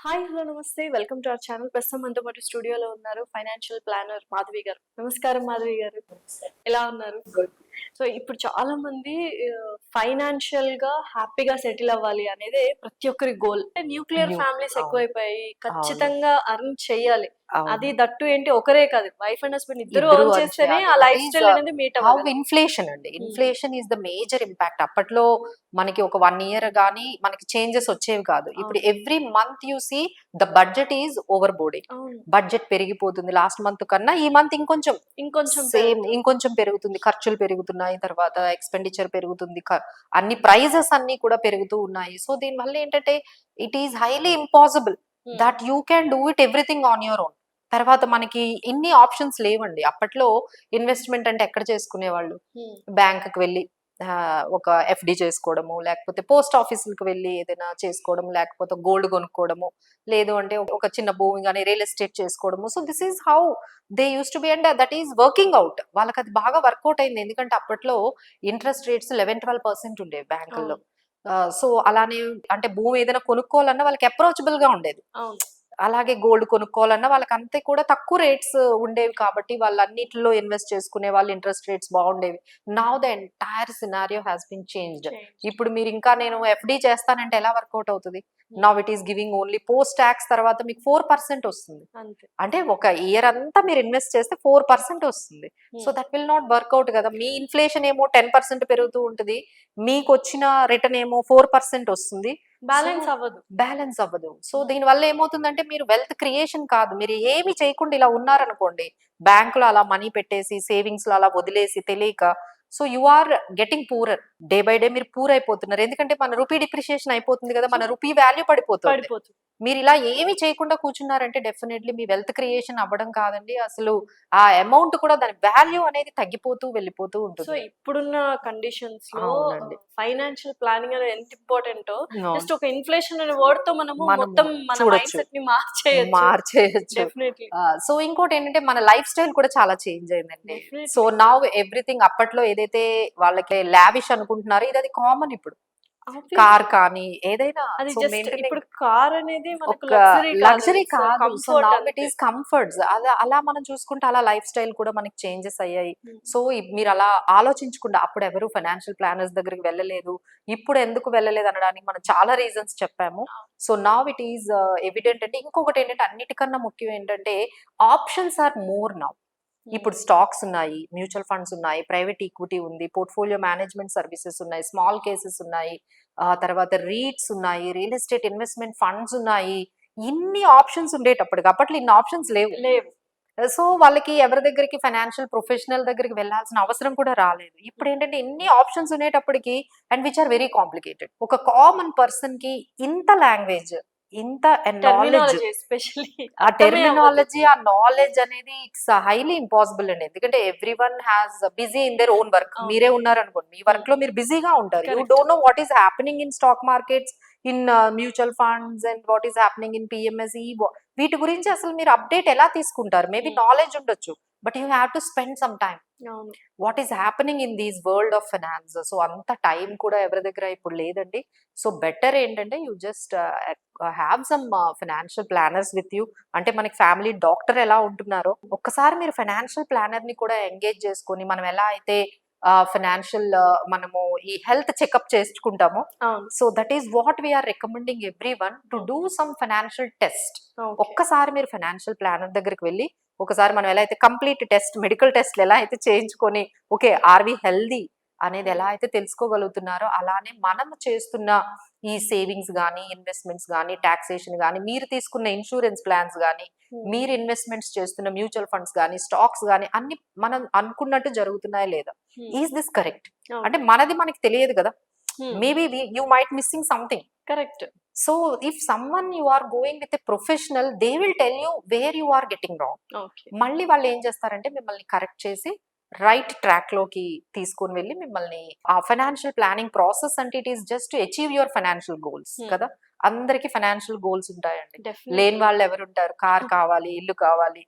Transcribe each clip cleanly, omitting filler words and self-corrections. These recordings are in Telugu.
హాయ్ హలో నమస్తే వెల్కమ్ టు అవర్ ఛానల్. ప్రస్తుతం మనతో పాటు స్టూడియోలో ఉన్నారు ఫైనాన్షియల్ ప్లానర్ మాధవి గారు. నమస్కారం మాధవి గారు, ఎలా ఉన్నారు? గుడ్. సో ఇప్పుడు చాలా మంది ఫైనాన్షియల్ గా హ్యాపీగా సెటిల్ అవ్వాలి అనేది ప్రతి ఒక్కరి గోల్. న్యూక్లియర్ న్యూ ఫ్యామిలీస్ అవును. ఎక్కువైపోయాయి, అవును. ఖచ్చితంగా అర్న్ చేయాలి. అది అవును. దట్టు ఏంటి, ఒకరే కాదు, వైఫ్ అండ్ హస్బెండ్ ఇద్దరు ఇద్దరు అర్న్ అని చేస్తేనే చేయాలి. ఆ దట్ లైఫ్ ఈస్ స్టైల్ అనేది మీట్ హౌ అవ్వగలం. ఇన్ఫ్లేషన్ అండి. Inflation is the major impact. అప్పట్లో మనకి ఒక 1 ఇయర్ గానీ మనకి చేంజెస్ వచ్చేవి కాదు. ఇప్పుడు అవును every month you see the budget is over boarding. అవును, బడ్జెట్ పెరిగిపోతుంది. లాస్ట్ మంత్ కన్నా ఈ మంత్ ఇంకొంచెం ఇంకొంచెం సేమ్ పెరుగుతుంది. ఇంకొంచెం పెరుగుతుంది. ఖర్చులు పెరుగుతున్నాయి. తర్వాత ఎక్స్‌పెండిచర్ పెరుగుతుంది. అన్ని ప్రైజెస్ అన్నీ కూడా పెరుగుతూ ఉన్నాయి. సో దీనివల్ల ఏంటంటే it is highly impossible that you can do it everything on your own. తర్వాత మనకి ఇన్ని ఆప్షన్స్ లేవండి. అప్పట్లో ఇన్వెస్ట్‌మెంట్ అంటే ఎక్కడ చేసుకునేవాళ్ళు? బ్యాంక్‌కి వెళ్లి ఒక ఎఫ్‌డి చేసుకోవడము, లేకపోతే పోస్ట్ ఆఫీసులకి వెళ్లి ఏదైనా చేసుకోవడం, లేకపోతే గోల్డ్ కొనుక్కోవడము, లేదు అంటే ఒక చిన్న భూమి గాని రియల్ ఎస్టేట్ చేసుకోవడము. So this is how they used to be and that is working out. వాళ్ళకది బాగా వర్కౌట్ అయింది. ఎందుకంటే అప్పట్లో ఇంట్రెస్ట్ రేట్స్ 11-12% ఉండేవి బ్యాంకుల్లో. అవును సో అలానే అంటే భూమి ఏదైనా కొనుక్కోవాలన్నా వాళ్ళకి అప్రోచబుల్‌గా ఉండేది. అవును. అలాగే గోల్డ్ కొనుక్కోవాలన్నా వాళ్ళకంతే కూడా తక్కువ రేట్స్ ఉండేవి కాబట్టి వాళ్ళన్నిటిలో ఇన్వెస్ట్ చేసుకునే వాళ్ళు. ఇంట్రెస్ట్ రేట్స్ బాగుండేవి. Now the entire scenario has been changed. Change. ఇప్పుడు మీరు ఇంకా నేను ఎఫ్‌డి చేస్తానంటే ఎలా వర్కౌట్ అవుతది? Now it is giving only post tax తర్వాత మీకు 4% వస్తుంది. అంతే. అంటే ఒక ఇయర్ అంతా మీరు ఇన్వెస్ట్ చేస్తే 4% వస్తుంది. So that will not work out కదా. మీ ఇన్ఫ్లేషన్ ఏమో 10% పెరుగుతూ ఉంటది. మీకొచ్చిన రిటర్న్ ఏమో 4% వస్తుంది. బ్యాలెన్స్ అవ్వదు. బ్యాలెన్స్ అవ్వదు. సో దీనివల్ల ఏమవుతుందంటే మీరు వెల్త్ క్రియేషన్ కాదు. మీరు ఏమి చేయకుండా ఇలా ఉన్నారనుకోండి, బ్యాంక్‌లో అలా మనీ పెట్టేసి, సేవింగ్స్‌లో అలా వదిలేసి తెలియక, so you are getting poorer. Day by day మీరు పూర్ అయిపోతున్నారు. ఎందుకంటే మన రూపీ డిప్రిషియేషన్ అయిపోతుంది కదా. సో మన రూపీ వాల్యూ పడిపోతుంది. పడిపోతుంది. మీరు ఇలా ఏమి చేయకుండా కూర్చున్నారంటే డెఫినెట్‌లీ మీ వెల్త్ క్రియేషన్ అవ్వడం కాదండి. అసలు ఆ అమౌంట్ కూడా దాని వాల్యూ అనేది తగ్గిపోతూ వెళ్ళిపోతూ సో ఉంటుంది. ఇప్పుడున్న కండిషన్స్ లో అవునండి. ఫైనాన్షియల్ ప్లానింగ్ అనేది ఎంత ఇంపార్టెంటో, అవును. జస్ట్ ఒక ఇన్ఫ్లేషన్ అనే వర్డ్ తో మనము మనము మొత్తం మన మైండ్ చూడొచ్చు. సెట్ ని మార్చేయొచ్చు. మార్చేయొచ్చు. డెఫినెట్లీ. సో ఇంకోటేంటంటే మన లైఫ్ స్టైల్ కూడా చాలా చేంజ్ అయిందండి. So definitely. నౌ ఎవ్రీథింగ్ అప్పట్లో ఏదైతే వాళ్ళకి లావిష్ అనుకుంటున్నారో ఇది అది కామన్ ఇప్పుడు. కార్ కానీ ఏదైనా అది సో జస్ట్ మెయింటైనింగ్ ఇప్పుడు కార్ అనేది మనకు ఒక లగ్జరీ లగ్జరీ కాదు. సో కంఫర్ట్ నౌ ఇట్ అంతే. Is comforts. అలా మనం చూసుకుంటే అలా లైఫ్ స్టైల్ కూడా మనకి చేంజెస్ అయ్యాయి. Hmm. సో మీరు అలా ఆలోచించకుండా అప్పుడు ఎవరు ఫైనాన్షియల్ ప్లానర్స్ దగ్గరికి వెళ్ళలేదు. ఇప్పుడు ఎందుకు వెళ్ళలేదు అనడానికి మనం చాలా రీజన్స్ చెప్పాము. So now it is evident అండి. ఇంకొకటి ఏంటంటే అన్నిటికన్నా ముఖ్యం ఏంటంటే ఆప్షన్స్ ఆర్ మోర్ నౌ. ఇప్పుడు స్టాక్స్ ఉన్నాయి, మ్యూచువల్ ఫండ్స్ ఉన్నాయి, ప్రైవేట్ ఈక్విటీ ఉంది, పోర్ట్ఫోలియో మేనేజ్మెంట్ సర్వీసెస్ ఉన్నాయి, స్మాల్ కేసెస్ ఉన్నాయి, తర్వాత రీట్స్ ఉన్నాయి, రియల్ ఎస్టేట్ ఇన్వెస్ట్మెంట్ ఫండ్స్ ఉన్నాయి. ఇన్ని ఆప్షన్స్ ఉండేటప్పటికి అప్పట్లో ఇన్ని ఆప్షన్స్ లేవు. లేవు. సో వాళ్ళకి ఎవరి దగ్గరికి ఫైనాన్షియల్ ప్రొఫెషనల్ దగ్గరికి వెళ్ళాల్సిన అవసరం కూడా రాలేదు. ఇప్పుడు ఏంటంటే ఎన్ని ఆప్షన్స్ ఉండేటప్పటికి and which are very complicated. ఒక కామన్ పర్సన్ కి ఇంత లాంగ్వేజ్, ఇంత నాలెడ్జ్, టెర్మినాలజీ ఎస్పెషల్లీ ఆ అర్థమే అవ్వదు. టెర్మినాలజీ, ఆ నాలెడ్జ్ అనేది ఇట్స్ హైలీ ఇంపాసిబుల్ అండి. ఎందుకంటే every one has busy in their own work. మీరే ఉన్నారనుకోండి, మీ వర్క్ లో మీరు బిజీగా ఉంటారు. You Correct. Don't know what is happening in stock markets, in mutual funds and what is happening in PMSE. వీటి గురించి అసలు మీరు అప్డేట్ ఎలా తీసుకుంటారు? మేబీ నాలెడ్జ్ ఉండొచ్చు, but you have to spend some time అవును. What is happening in these world of finance. So అంత టైం కూడా ఎవరి దగ్గర ఇప్పుడు లేదండి. సో బెటర్ ఏంటంటే you just have some financial planners with you. అంటే మనకి ఫ్యామిలీ డాక్టర్ ఎలా ఉంటున్నారో ఒక్కసారి మీరు ఫైనాన్షియల్ ప్లానర్ ని కూడా ఎంగేజ్ చేసుకొని, మనం ఎలా అయితే ఫైనాన్షియల్ మనము ఈ హెల్త్ చెకప్ చేసుకుంటామో, అవును. So that is what we are recommending everyone to do some financial test. Okay. ఒక్కసారి మీరు ఫైనాన్షియల్ ప్లానర్ దగ్గరికి వెళ్ళి ఒకసారి మనం ఎలా అయితే కంప్లీట్ టెస్ట్, మెడికల్ టెస్ట్లు ఎలా అయితే చేయించుకొని ఓకే ఆర్ వి హెల్దీ అనేది ఎలా అయితే తెలుసుకోగలుగుతున్నారో, అలానే మనం చేస్తున్న ఈ సేవింగ్స్ కానీ, ఇన్వెస్ట్మెంట్స్ కానీ, టాక్సేషన్ కానీ, మీరు తీసుకున్న ఇన్సూరెన్స్ ప్లాన్స్ కానీ, మీరు ఇన్వెస్ట్మెంట్స్ చేస్తున్న మ్యూచువల్ ఫండ్స్ కానీ, స్టాక్స్ కానీ అన్ని మనం అనుకున్నట్టు జరుగుతున్నాయా లేదా? Is this correct? అంటే మనది మనకి తెలియదు కదా. Maybe you might missing something. Correct. So if someone you are going with a professional, they will tell you where you are getting wrong. Okay. మళ్ళీ వాళ్ళు ఏం చేస్తారంటే మిమ్మల్ని కరెక్ట్ చేసి రైట్ ట్రాక్ లోకి తీసుకొని వెళ్ళి మిమ్మల్ని ఆ ఫైనాన్షియల్ ప్లానింగ్ ప్రాసెస్ అంటే it is just to achieve your financial goals కదా. అందరికి ఫైనాన్షియల్ గోల్స్ ఉంటాయండి. లేని వాళ్ళు ఎవరు ఉంటారు? కార్ కావాలి, ఇల్లు కావాలి,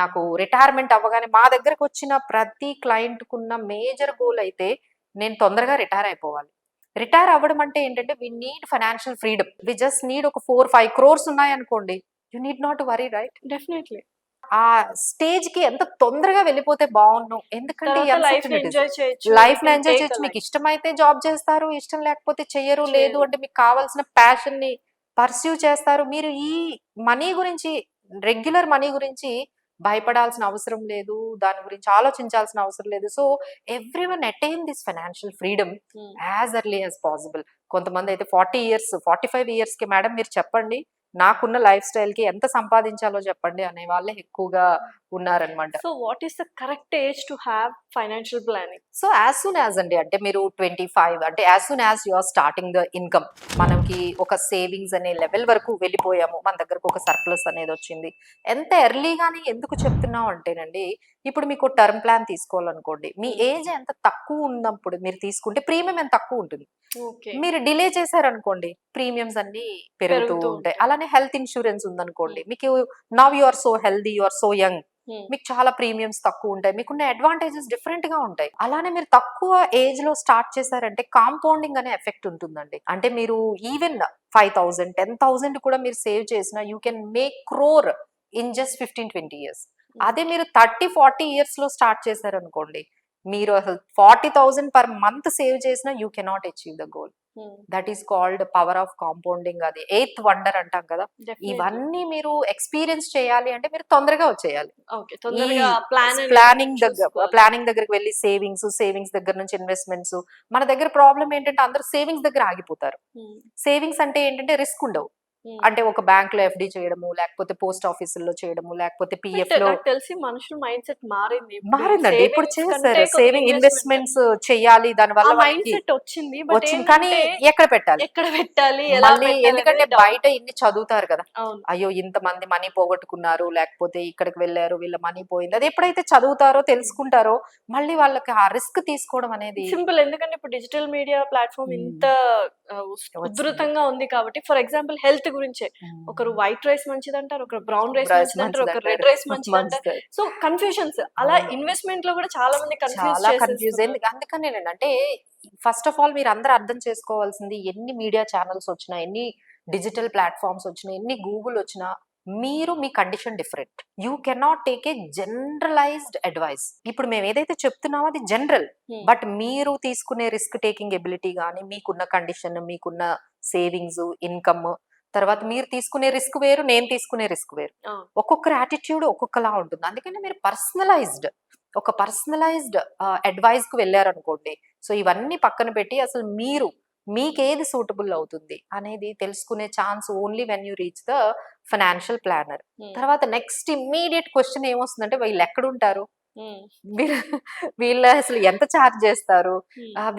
నాకు రిటైర్మెంట్ అవ్వగానే మా దగ్గరకు వచ్చిన ప్రతి క్లయింట్ కున్న మేజర్ గోల్ అయితే నేను తొందరగా రిటైర్ అయిపోవాలి. రిటైర్ అవ్వడం అంటే ఏంటంటే we need financial freedom. We just need ఒక 4-5 crores ఉన్నాయి అనుకోండి, you need not worry, right? Definitely. ఆ స్టేజ్ కి ఎంత తొందరగా వెళ్ళిపోతే బాగుండు. ఎందుకంటే తర్వాత లైఫ్ ని ఎంజాయ్ చేయొచ్చు. లైఫ్ ని ఎంజాయ్ చేయొచ్చు. మీకు ఇష్టమైతే జాబ్ చేస్తారు, ఇష్టం లేకపోతే చెయ్యరు. లేదు చేయరు. అంటే మీకు కావాల్సిన ప్యాషన్ ని పర్స్యూ చేస్తారు. మీరు ఈ మనీ గురించి, రెగ్యులర్ మనీ గురించి భయపడాల్సిన అవసరం లేదు, దాని గురించి ఆలోచించాల్సిన అవసరం లేదు. So everyone attain this financial freedom as early as possible. కొంతమంది అయితే 40 years 45 years కి మేడం మీరు చెప్పండి, నాకున్న లైఫ్ స్టైల్ కి ఎంత సంపాదించాలో చెప్పండి అనే వాళ్ళే ఎక్కువగా ఉన్నారనమాట. So what is the correct age to have financial planning? So as soon as అండి, అంటే మీరు 25 అంటే as soon as you are starting the income, మనకి ఒక సేవింగ్స్ అనే లెవెల్ వరకు వెళ్ళిపోయాము, మన దగ్గరకు ఒక సర్ప్లస్ అనేది వచ్చింది. ఎంత ఎర్లీగానే ఎందుకు చెప్తున్నాం అంటేనండి, ఇప్పుడు మీకు టర్మ్ ప్లాన్ తీసుకోవాలనుకోండి, మీ ఏజ్ ఎంత తక్కువ ఉన్నప్పుడు మీరు తీసుకుంటే ప్రీమియం ఎంత తక్కువ ఉంటుంది. ఓకే. మీరు డిలే చేశారనుకోండి ప్రీమియమ్స్ అన్ని పెరుగుతూ పెరుగుతూ ఉంటాయి. ఉంటాయి. అలానే హెల్త్ ఇన్సూరెన్స్ ఉందనుకోండి, మీకు now you are so healthy, you are so young, మీకు చాలా ప్రీమియమ్స్ తక్కువ ఉంటాయి, మీకున్న అడ్వాంటేజెస్ డిఫరెంట్ గా ఉంటాయి. అలానే మీరు తక్కువ ఏజ్ లో స్టార్ట్ చేశారంటే కాంపౌండింగ్ అనే ఎఫెక్ట్ ఉంటుందండి. అంటే మీరు ఈవెన్ 5,000 10,000 కూడా మీరు సేవ్ చేసినా you can make crore in just 15-20 years. అదే మీరు 30-40 years లో స్టార్ట్ చేశారనుకోండి, మీరు అసలు 40,000 per month సేవ్ చేసినా you cannot achieve the goal. That is called power of compounding. అది 8th wonder అంటాం కదా. ఇవన్నీ మీరు ఎక్స్పీరియన్స్ చేయాలి అంటే మీరు తొందరగా వచ్చేయాలి. ప్లానింగ్ దగ్గరికి వెళ్ళి సేవింగ్స్ దగ్గర నుంచి ఇన్వెస్ట్మెంట్స్. మన దగ్గర ప్రాబ్లం ఏంటంటే అందరూ సేవింగ్స్ దగ్గర ఆగిపోతారు. సేవింగ్స్ అంటే ఏంటంటే రిస్క్ ఉండవు. అంటే ఒక బ్యాంక్ లో ఎఫ్డి చేయడము, లేకపోతే పోస్ట్ ఆఫీసుల్లో చేయడము, లేకపోతే పిఎఫ్ లో. తెలిసి మనుషుల మైండ్ సెట్ మారిందండి. ఇప్పుడు చేస్తారు సేవింగ్, ఇన్వెస్ట్మెంట్స్ చేయాలి, దాని వల్ల మైండ్ సెట్ వచ్చింది. కానీ ఎక్కడ పెట్టాలి మళ్ళీ, ఎందుకంటే బయట ఇన్ని చదువుతారు కదా, అయ్యో ఇంతమంది మనీ పోగొట్టుకున్నారు, లేకపోతే ఇక్కడికి వెళ్ళారు, వీళ్ళ మనీ పోయింది. అది ఎప్పుడైతే చదువుతారో తెలుసుకుంటారో మళ్ళీ వాళ్ళకి ఆ రిస్క్ తీసుకోవడం అనేది సింపుల్. ఎందుకంటే ఇప్పుడు డిజిటల్ మీడియా ప్లాట్ఫామ్ ఇంత ఉధృతంగా ఉంది కాబట్టి, ఫర్ ఎగ్జాంపుల్ హెల్త్ గురించే ఒకరు వైట్ రైస్ మంచిది అంటారు, ఒకరు బ్రౌన్ రైస్ మంచిది అంటారు, ఒకరు రెడ్ రైస్ మంచిది అంటారు. So confusions. అలా ఇన్వెస్ట్మెంట్ లో కూడా చాలా మంది కన్ఫ్యూజ్. అందుకని అంటే ఫస్ట్ ఆఫ్ ఆల్ మీరు అందరూ అర్థం చేసుకోవాల్సింది, ఎన్ని మీడియా ఛానల్స్ వచ్చినా, ఎన్ని డిజిటల్ ప్లాట్ఫామ్స్ వచ్చినా, ఎన్ని గూగుల్ వచ్చినా, మీరు మీ condition different. You cannot take a generalised advice. ఇప్పుడు మేము ఏదైతే చెప్తున్నామో అది జనరల్, బట్ మీరు తీసుకునే రిస్క్ టేకింగ్ ఎబిలిటీ కానీ, మీకున్న కండిషన్, మీకున్న సేవింగ్స్, ఇన్కమ్, తర్వాత మీరు తీసుకునే రిస్క్ వేరు, నేను తీసుకునే రిస్క్ వేరు. ఒక్కొక్కరి యాటిట్యూడ్ ఒక్కొక్కలా ఉంటుంది. అందుకని మీరు పర్సనలైజ్డ్ అడ్వైస్ కు వెళ్ళారనుకోండి, సో ఇవన్నీ పక్కన పెట్టి అసలు మీకేది సూటబుల్ అవుతుంది అనేది తెలుసుకునే chance only when you reach the financial planner. తర్వాత నెక్స్ట్ ఇమ్మీడియట్ క్వశ్చన్ ఏమొస్తుందంటే, వీళ్ళు ఎక్కడుంటారు, వీళ్ళు అసలు ఎంత ఛార్జ్ చేస్తారు,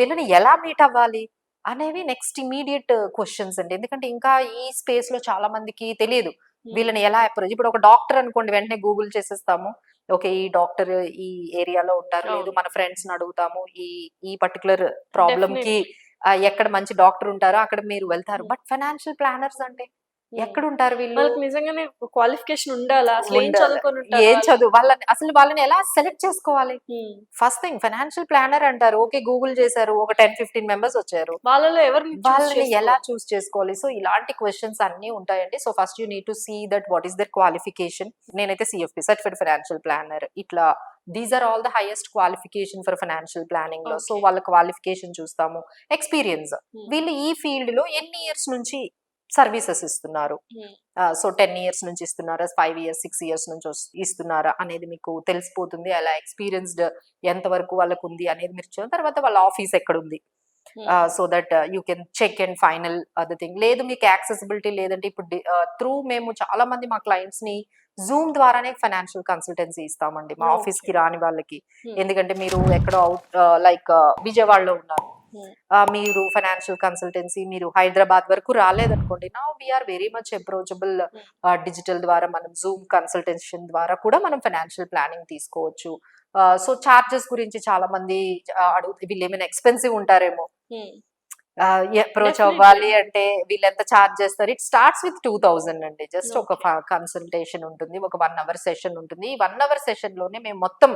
వీళ్ళని ఎలా మీట్ అవ్వాలి అనేవి నెక్స్ట్ ఇమీడియట్ క్వశ్చన్స్ అండి. ఎందుకంటే ఇంకా ఈ స్పేస్ లో చాలా మందికి తెలియదు వీళ్ళని ఎలా అప్రోచ్. ఇప్పుడు ఒక డాక్టర్ అనుకోండి, వెంటనే గూగుల్ చేసేస్తాము, ఓకే ఈ డాక్టర్ ఈ ఏరియాలో ఉంటారు, లేదు మన ఫ్రెండ్స్ ని అడుగుతాము, ఈ పర్టికులర్ ప్రాబ్లమ్ కి ఎక్కడ మంచి డాక్టర్ ఉంటారో అక్కడ మీరు వెళ్తారు. బట్ ఫైనాన్షియల్ ప్లానర్స్ అంటే ఎక్కడ ఉంటారు వీళ్ళు? నిజంగానే క్వాలిఫికేషన్ ఉండాలా, ఏం చదువు, వాళ్ళని ఎలా సెలెక్ట్ చేసుకోవాలి? ఫస్ట్ థింగ్ ఫైనాన్షియల్ ప్లానర్ అంటారు, ఓకే గూగుల్ చేశారు, ఒక 10-15 members వచ్చారు, వాళ్ళని ఎలా చూస్ చేసుకోవాలి? సో ఇలాంటి క్వశ్చన్స్ అన్ని ఉంటాయండి. So first you need to see that what is their qualification. నేనైతే CFP సర్టిఫైడ్ ఫైనాన్షియల్ ప్లానర్, ఇట్లా these are all the highest qualification for financial planning లో. సో వాళ్ళ క్వాలిఫికేషన్ చూస్తాము, ఎక్స్పీరియన్స్, వీళ్ళు ఈ ఫీల్డ్ లో ఎన్ని ఇయర్స్ నుంచి సర్వీసెస్ ఇస్తున్నారు. సో 10 years నుంచి ఇస్తున్నారా, 5 years 6 years నుంచి ఇస్తున్నారా అనేది మీకు తెలిసిపోతుంది. అలా ఎక్స్పీరియన్స్డ్ ఎంత వరకు వాళ్ళకు ఉంది అనేది మీరు చూసిన తర్వాత వాళ్ళ ఆఫీస్ ఎక్కడ ఉంది, so that you can check and final other thing. లేదు మీకు యాక్సెసిబిలిటీ లేదంటే ఇప్పుడు మేము చాలా మంది మా క్లయింట్స్ ని జూమ్ ద్వారానే ఫైనాన్షియల్ కన్సల్టెన్సీ ఇస్తామండి మా ఆఫీస్ కి రాని వాళ్ళకి. ఎందుకంటే మీరు ఎక్కడో లైక్ విజయవాడలో ఉన్నారు, మీరు ఫైనాన్షియల్ కన్సల్టెన్సీ మీరు హైదరాబాద్ వరకు రాలేదనుకోండి, now we are very much approachable. Digital ద్వారా మనం జూమ్ కన్సల్టేషన్ ద్వారా కూడా మనం ఫైనాన్షియల్ ప్లానింగ్ తీసుకోవచ్చు. సో చార్జెస్ గురించి చాలా మంది వీళ్ళు ఏమైనా ఎక్స్పెన్సివ్ ఉంటారేమో, అప్రోచ్ అవ్వాలి అంటే వీళ్ళు ఎంత చార్జ్ చేస్తారు. ఇట్ స్టార్ట్స్ విత్ 2,000 అండి. జస్ట్ ఒక కన్సల్టేషన్ ఉంటుంది, ఒక 1 hour సెషన్ ఉంటుంది. ఈ 1 hour సెషన్ లోనే మేము మొత్తం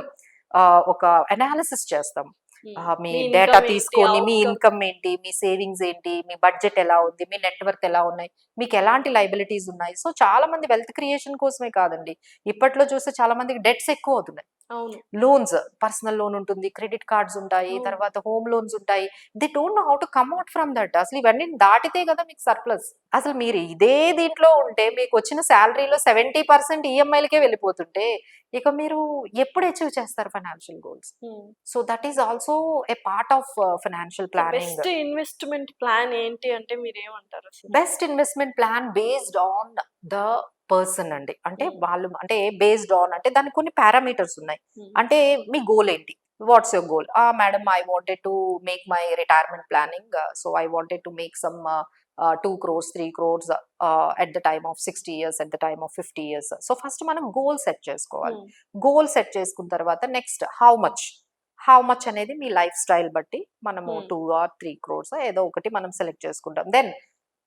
ఒక అనాలిసిస్ చేస్తాం. మీ మీ డేటా ఇన్కమ్ ఏంటి, తీసుకొని మీ అవుట్కమ్. ఇన్కమ్ ఏంటి, మీ సేవింగ్స్ ఏంటి, మీ బడ్జెట్ ఎలా ఉంది, మీ నెట్వర్క్ ఎలా ఉన్నాయి, మీకు ఎలాంటి లైబిలిటీస్ ఉన్నాయి. సో చాలా మంది వెల్త్ క్రియేషన్ కోసమే కాదండి, ఇప్పట్లో చూస్తే చాలా మందికి డెట్స్ ఎక్కువ అవుతున్నాయి. అవును. లోన్స్, పర్సనల్ లోన్ ఉంటుంది, క్రెడిట్ కార్డ్స్ ఉంటాయి, అవును. తర్వాత హోమ్ లోన్స్ ఉంటాయి. They don't know how to come out from that. అసలు ఇవన్నీ దాటితే కదా మీకు సర్ప్లస్. అసలు మీరు ఇదే దీంట్లో ఉంటే మీకు వచ్చిన శాలరీలో 70% ఈఎంఐలకే వెళ్ళిపోతుంటే ఇక మీరు ఎప్పుడు అచీవ్ చేస్తారు financial goals? So that is also a part of financial planning. Best investment plan ఏంటి అంటే మీరేమంటారు అసలు? Best investment plan based on the person అండి. అంటే వాళ్ళు అంటే బేస్డ్ ఆన్ అంటే దానికి కొన్ని పారామీటర్స్ ఉన్నాయి. అంటే మీ గోల్ ఏంటి? What's your goal? Madam, I wanted to make my retirement planning. So I wanted to make some 2 crores 3 crores at the time of 60 years, at the time of 50 years. So first మనం గోల్ సెట్ చేసుకోవాలి. గోల్ సెట్ చేసుకున్న తర్వాత నెక్స్ట్ హౌ మచ్ అనేది మీ లైఫ్ స్టైల్ బట్టి మనము 2 or 3 crores ఏదో ఒకటి మనం సెలెక్ట్ చేసుకుంటాం. Then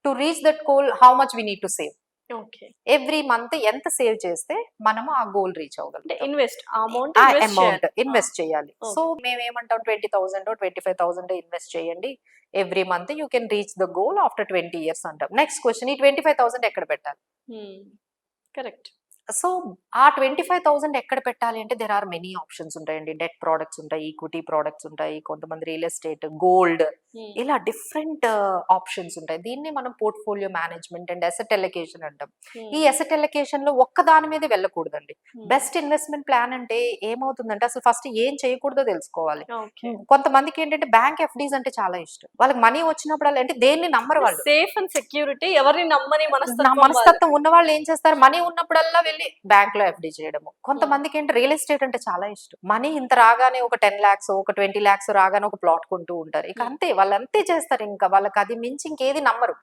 to reach that goal how much we need to save. Okay. Every month ఎంత సేవ్ చేస్తే మనము ఆ గోల్ రీచ్ అంటే అవ్వగలుగుతాం. ఇన్వెస్ట్ అమౌంట్ ఆ ఇన్వెస్ట్ అమౌంట్ చేయాలి. ఇన్వెస్ట్ చేయాలి. Okay. సో మేము ఏమంటాం, 20,000 25,000 ఇన్వెస్ట్ చేయండి every month, you can reach the goal after 20 years అంటాం. నెక్స్ట్ క్వశ్చన్, ఈ 25,000 ఎక్కడ పెట్టాలి? కరెక్ట్. సో ఆ 25,000 ఎక్కడ పెట్టాలి అంటే దెర్ ఆర్ మెనీ ఆప్షన్స్ ఉంటాయండి. డెట్ ప్రోడక్ట్స్ ఉంటాయి, ఈక్విటీ ప్రోడక్ట్స్ ఉంటాయి, కొంతమంది రియల్ ఎస్టేట్, గోల్డ్, ఇలా డిఫరెంట్ ఆప్షన్స్ ఉంటాయి. దీన్ని మనం portfolio management and asset allocation అంటాం. ఈ అసెట్ ఎలొకేషన్ లో ఒక్క దాని మీద వెళ్ళకూడదండి. బెస్ట్ ఇన్వెస్ట్మెంట్ ప్లాన్ అంటే ఏమవుతుందంటే అసలు ఫస్ట్ ఏం చేయకూడదో తెలుసుకోవాలి. కొంతమందికి ఏంటంటే బ్యాంక్ ఎఫ్డీస్ అంటే చాలా ఇష్టం. వాళ్ళకి మనీ వచ్చినప్పుడు అంటే దేన్ని నమ్మరు వాళ్ళు. సేఫ్ అండ్ సెక్యూరిటీ, ఎవరిని నమ్మని మనస్తత్వం ఉన్న వాళ్ళు ఏం చేస్తారు, మనీ ఉన్నప్పుడల్లా వెళ్ళి బ్యాంక్ లో ఎఫ్డీ చేయడము. కొంతమందికి ఏంటి రియల్ ఎస్టేట్ అంటే చాలా ఇష్టం. మనీ ఇంత రాగానే ఒక 10 lakhs ఒక 20 lakhs రాగానే ఒక ప్లాట్ కొంటూ ఉంటారు. ఇక అంతే, వాళ్ళు అంతే చేస్తారు. ఇంకా వాళ్ళకి అది మించి ఇంకేది నమ్మరు.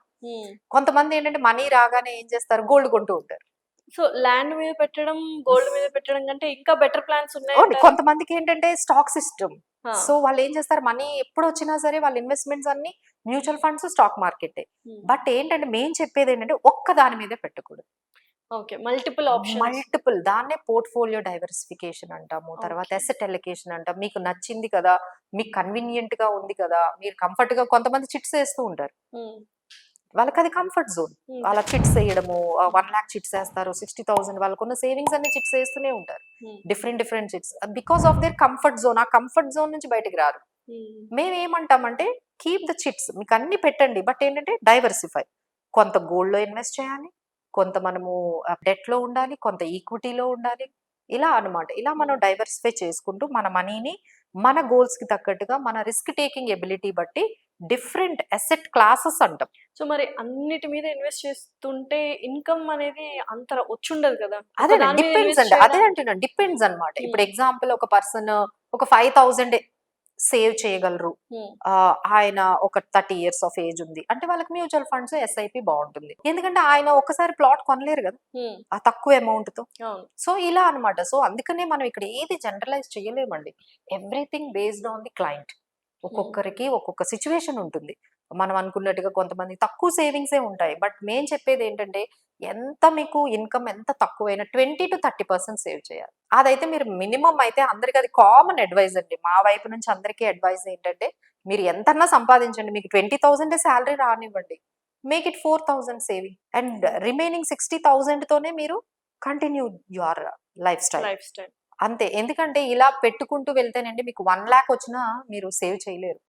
కొంతమంది ఏంటంటే మనీ రాగానే ఏం చేస్తారు, గోల్డ్ కొంటూ ఉంటారు. సో ల్యాండ్ మీద పెట్టడం, గోల్డ్ మీద పెట్టడం కంటే ఇంకా బెటర్ ప్లాన్స్ ఉన్నాయి. కొంతమందికి ఏంటంటే స్టాక్ సిస్టమ్. సో వాళ్ళు ఏం చేస్తారు, మనీ ఎప్పుడు వచ్చినా సరే వాళ్ళ ఇన్వెస్ట్మెంట్స్ అన్ని mutual funds, stock market. But ఏంటంటే మేము చెప్పేది ఏంటంటే ఒక్క దాని మీదే పెట్టకూడదు. Okay, multiple options. మల్టిపుల్, దాన్నే పోర్ట్ఫోలియో డైవర్సిఫికేషన్ అంటాము. తర్వాత అసెట్ ఎలొకేషన్ అంటాం. మీకు నచ్చింది కదా, మీకు కన్వీనియంట్ గా ఉంది కదా, మీరు కంఫర్ట్ గా, కొంతమంది చిట్స్ వేస్తూ ఉంటారు, వాళ్ళకి అది కంఫర్ట్ జోన్. వాళ్ళ చిట్స్ వేయడము, 1 lakh చిట్స్ వేస్తారు, 60,000 వాళ్ళకున్న సేవింగ్స్ అన్ని చిట్స్ వేస్తూనే ఉంటారు. Different chits because of their comfort zone. ఆ కంఫర్ట్ జోన్ నుంచి బయటకు రారు. మేమేమంటామంటే కీప్ ద చిట్స్, మీకు అన్ని పెట్టండి, బట్ ఏంటంటే డైవర్సిఫై. కొంత గోల్డ్ లో ఇన్వెస్ట్ చేయాలి, కొంత మనము డెట్ లో ఉండాలి, కొంత ఈక్విటీలో ఉండాలి, ఇలా అన్నమాట. ఇలా మనం డైవర్సిఫై చేసుకుంటూ మన మనీని మన గోల్స్ కి తగ్గట్టుగా మన రిస్క్ టేకింగ్ ఎబిలిటీ బట్టి డిఫరెంట్ అసెట్ క్లాసెస్ అంటాం. సో మరి అన్నిటి మీద ఇన్వెస్ట్ చేస్తుంటే ఇన్కమ్ అనేది అంత వచ్చుండదు కదా. అదే డిపెండ్స్ అండి, అదే అంటున్నాను, డిపెండ్స్ అన్నమాట. ఇప్పుడు ఎగ్జాంపుల్ ఒక పర్సన్ ఒక 5,000 సేవ్ చేయగలరు, ఆయన ఒక 30 years ఆఫ్ ఏజ్ ఉంది అంటే వాళ్ళకి మ్యూచువల్ ఫండ్స్, ఎస్ఐపి బాగుంటుంది. ఎందుకంటే ఆయన ఒక్కసారి ప్లాట్ కొనలేరు కదా ఆ తక్కువ అమౌంట్ తో. సో ఇలా అన్నమాట. సో అందుకనే మనం ఇక్కడ ఏది జనరలైజ్ చేయలేమండి. Everything based on the client. ఒక్కొక్కరికి ఒక్కొక్క సిచ్యువేషన్ ఉంటుంది. మనం అనుకున్నట్టుగా కొంతమంది తక్కువ సేవింగ్సే ఉంటాయి. బట్ మేం చెప్పేది ఏంటంటే ఎంత మీకు ఇన్కమ్ ఎంత తక్కువైనా 20 to 30% సేవ్ చేయాలి. అదైతే మీరు మినిమం అయితే అందరికి అది కామన్ అడ్వైజ్ అండి. మా వైపు నుంచి అందరికీ అడ్వైజ్ ఏంటంటే మీరు ఎంతన్నా సంపాదించండి, మీకు 20,000 శాలరీ రానివ్వండి, make it 4,000 saving and remaining 60,000 తోనే మీరు కంటిన్యూ యువర్ లైఫ్ స్టైల్. అంతే. ఎందుకంటే ఇలా పెట్టుకుంటూ వెళ్తేనండి మీకు 1 lakh వచ్చినా మీరు సేవ్ చేయలేరు.